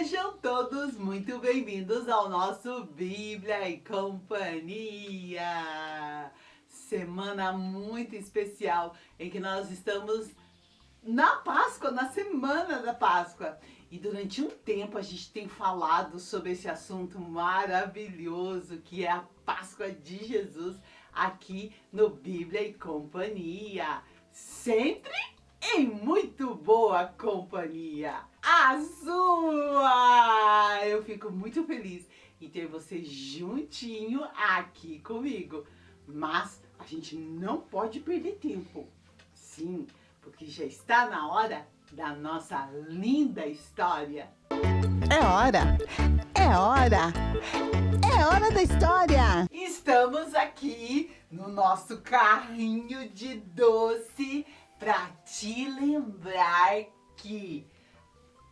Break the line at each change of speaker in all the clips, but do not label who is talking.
Sejam todos muito bem-vindos ao nosso Bíblia e Companhia. Semana muito especial em que nós estamos na Páscoa, na semana da Páscoa. E durante um tempo a gente tem falado sobre esse assunto maravilhoso que é a Páscoa de Jesus aqui no Bíblia e Companhia. Sempre em muito boa companhia, a sua! Eu fico muito feliz em ter você juntinho aqui comigo. Mas a gente não pode perder tempo. Sim, porque já está na hora da nossa linda história.
É hora! É hora! É hora da história!
Estamos aqui no nosso carrinho de doce para te lembrar que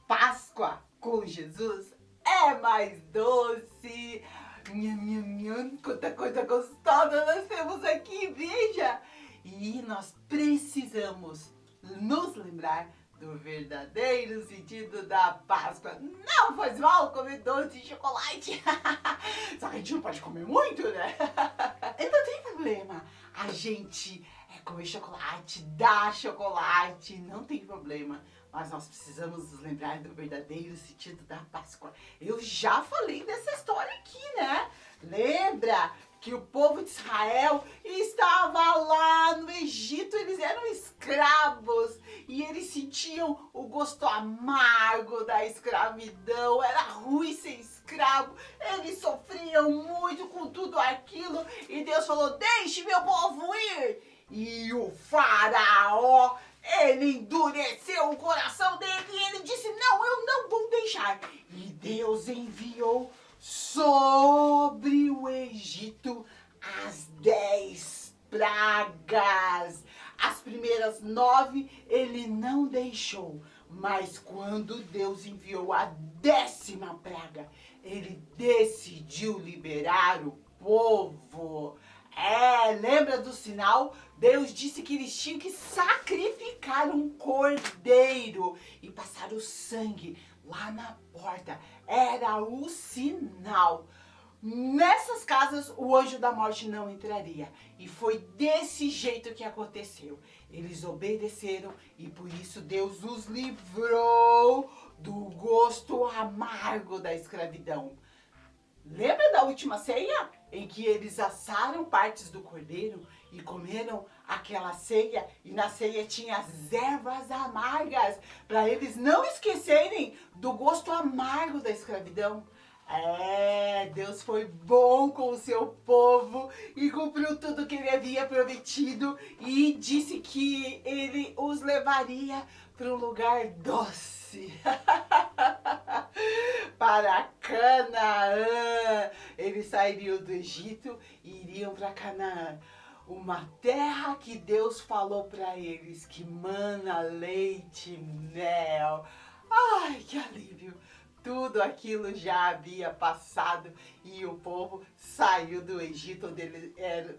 Páscoa com Jesus é mais doce. Nham, nham, nham, quanta coisa gostosa nós temos aqui, veja! E nós precisamos nos lembrar do verdadeiro sentido da Páscoa. Não faz mal comer doce de chocolate. Só que a gente não pode comer muito, né? E não tem problema. A gente comer chocolate, dar chocolate, não tem problema. Mas nós precisamos nos lembrar do verdadeiro sentido da Páscoa. Eu já falei dessa história aqui, né? Lembra que o povo de Israel estava lá no Egito, eles eram escravos e eles sentiam o gosto amargo da escravidão, era ruim ser escravo, eles sofriam muito com tudo aquilo e Deus falou: deixe meu povo ir. E o faraó, ele endureceu o coração dele e ele disse: não, eu não vou deixar. E Deus enviou sobre o Egito as 10 pragas. As primeiras 9 ele não deixou, mas quando Deus enviou a 10ª praga, ele decidiu liberar o povo. Lembra do sinal? Deus disse que eles tinham que sacrificar um cordeiro e passar o sangue lá na porta. Era o sinal. Nessas casas o anjo da morte não entraria. E foi desse jeito que aconteceu. Eles obedeceram e por isso Deus os livrou do gosto amargo da escravidão. Lembra da última ceia? Em que eles assaram partes do cordeiro e comeram aquela ceia, e na ceia tinha as ervas amargas, para eles não esquecerem do gosto amargo da escravidão. Deus foi bom com o seu povo e cumpriu tudo que ele havia prometido e disse que ele os levaria para um lugar doce. Para Canaã. Eles sairiam do Egito e iriam para Canaã. Uma terra que Deus falou para eles que mana leite e mel. Ai, que alívio! Tudo aquilo já havia passado e o povo saiu do Egito, onde eles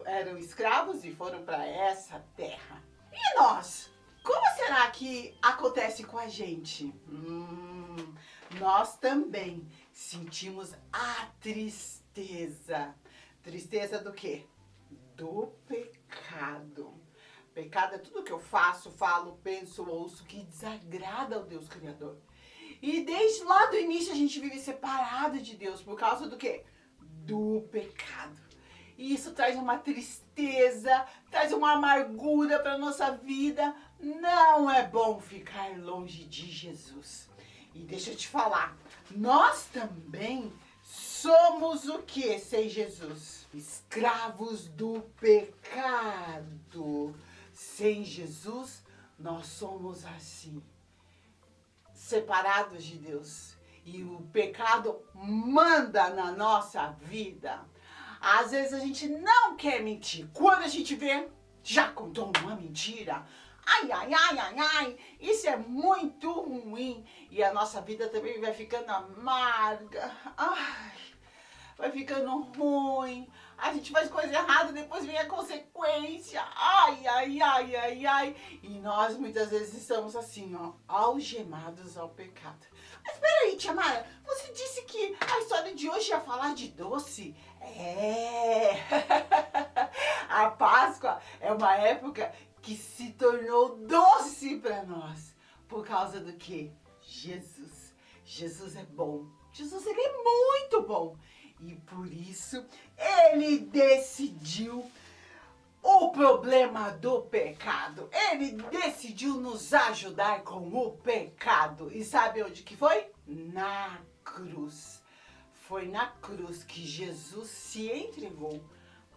eram escravos, e foram para essa terra. E nós? Como será que acontece com a gente? Nós também sentimos a tristeza. Tristeza do quê? Do pecado. Pecado é tudo que eu faço, falo, penso, ouço que desagrada ao Deus Criador. E desde lá do início a gente vive separado de Deus por causa do quê? Do pecado. E isso traz uma tristeza, traz uma amargura para nossa vida. Não é bom ficar longe de Jesus. E deixa eu te falar, nós também somos o que sem Jesus? Escravos do pecado. Sem Jesus, nós somos assim, separados de Deus. E o pecado manda na nossa vida. Às vezes a gente não quer mentir. Quando a gente vê, já contou uma mentira. Ai, ai, ai, ai, ai, isso é muito ruim. E a nossa vida também vai ficando amarga. Ai, vai ficando ruim. A gente faz coisa errada, depois vem a consequência. Ai, ai, ai, ai, ai. E nós muitas vezes estamos assim, ó, algemados ao pecado. Mas peraí, tia Mara, você hoje a falar de doce. A Páscoa é uma época que se tornou doce para nós. Por causa do quê? Jesus. Jesus é bom. Jesus, ele é muito bom. E por isso, ele decidiu o problema do pecado. Ele decidiu nos ajudar com o pecado. E sabe onde que foi? Na cruz. Foi na cruz que Jesus se entregou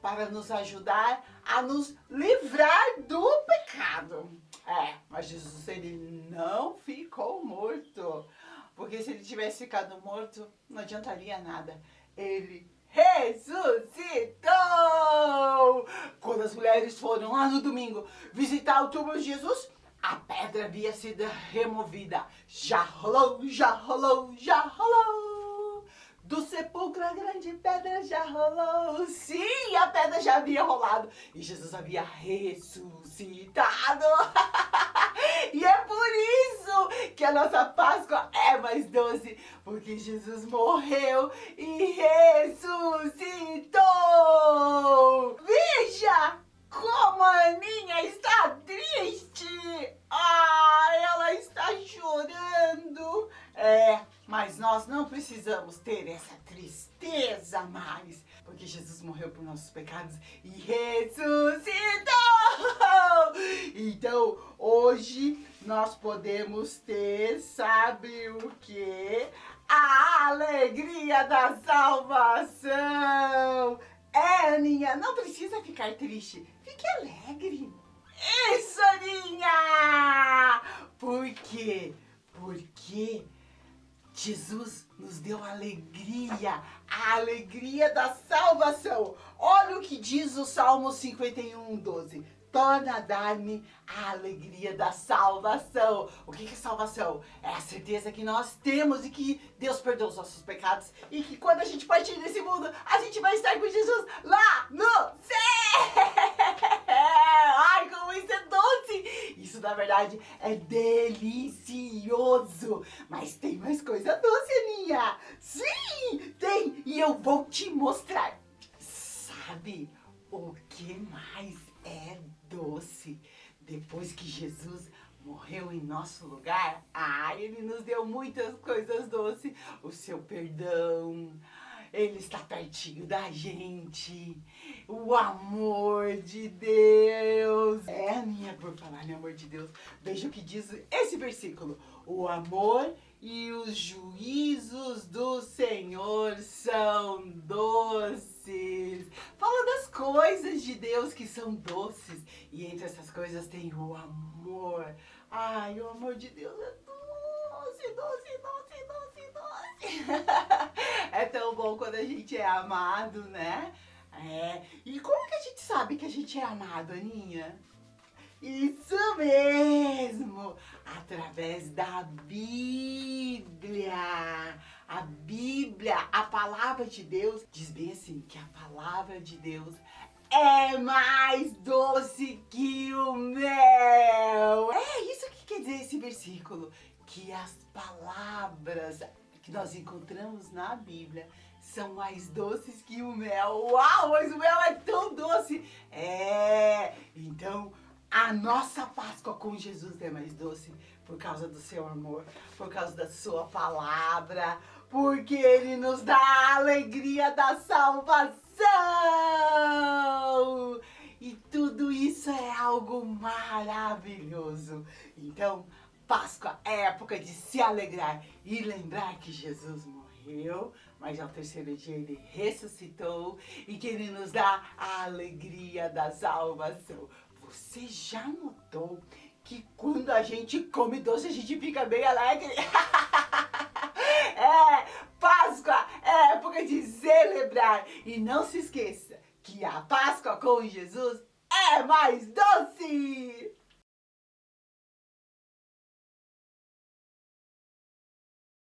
para nos ajudar a nos livrar do pecado. Mas Jesus, ele não ficou morto. Porque se ele tivesse ficado morto, não adiantaria nada. Ele ressuscitou! Quando as mulheres foram lá no domingo visitar o túmulo de Jesus, a pedra havia sido removida. Já rolou, já rolou, já rolou. Do sepulcro a grande pedra já rolou. Sim, a pedra já havia rolado. E Jesus havia ressuscitado. E é por isso que a nossa Páscoa é mais doce. Porque Jesus morreu e ressuscitou. Veja como a Aninha está triste. Ela está chorando. Mas nós não precisamos ter essa tristeza mais, porque Jesus morreu por nossos pecados e ressuscitou! Então, hoje nós podemos ter, sabe o quê? A alegria da salvação! Aninha, não precisa ficar triste, fique alegre. Isso, Aninha! Por quê? Porque Jesus nos deu alegria, a alegria da salvação. Olha o que diz o Salmo 51:12. Torna a dar-me a alegria da salvação. O que é salvação? É a certeza que nós temos e que Deus perdoa os nossos pecados. E que quando a gente partir desse mundo, a gente vai estar com Jesus lá no céu. Ai, como isso é doce. Isso, na verdade, é delicioso. Mas tem mais coisa doce, Aninha. Sim, tem. E eu vou te mostrar. Sabe o que mais é doce? Depois que Jesus morreu em nosso lugar, ele nos deu muitas coisas doces. O seu perdão, ele está pertinho da gente. O amor de Deus. Aninha, por falar em amor de Deus, veja o que diz esse versículo. O amor e os juízos do Senhor são doces. Fala das coisas de Deus que são doces. E entre essas coisas tem o amor. Ai, o amor de Deus é doce, doce, doce, doce, doce. É tão bom quando a gente é amado, né? E como que a gente sabe que a gente é amado, Aninha? Isso mesmo! Através da Bíblia. A Bíblia, a palavra de Deus, diz bem assim, que a palavra de Deus é mais doce que o mel. É isso que quer dizer esse versículo. Que as palavras que nós encontramos na Bíblia são mais doces que o mel. Uau, mas o mel é tão doce. Então a nossa Páscoa com Jesus é mais doce por causa do seu amor, por causa da sua palavra, porque ele nos dá a alegria da salvação. E tudo isso é algo maravilhoso. Então, Páscoa é época de se alegrar e lembrar que Jesus morreu, mas ao terceiro dia ele ressuscitou e que ele nos dá a alegria da salvação. Você já notou que quando a gente come doce a gente fica bem alegre? Páscoa é época de celebrar. E não se esqueça que a Páscoa com Jesus é mais doce!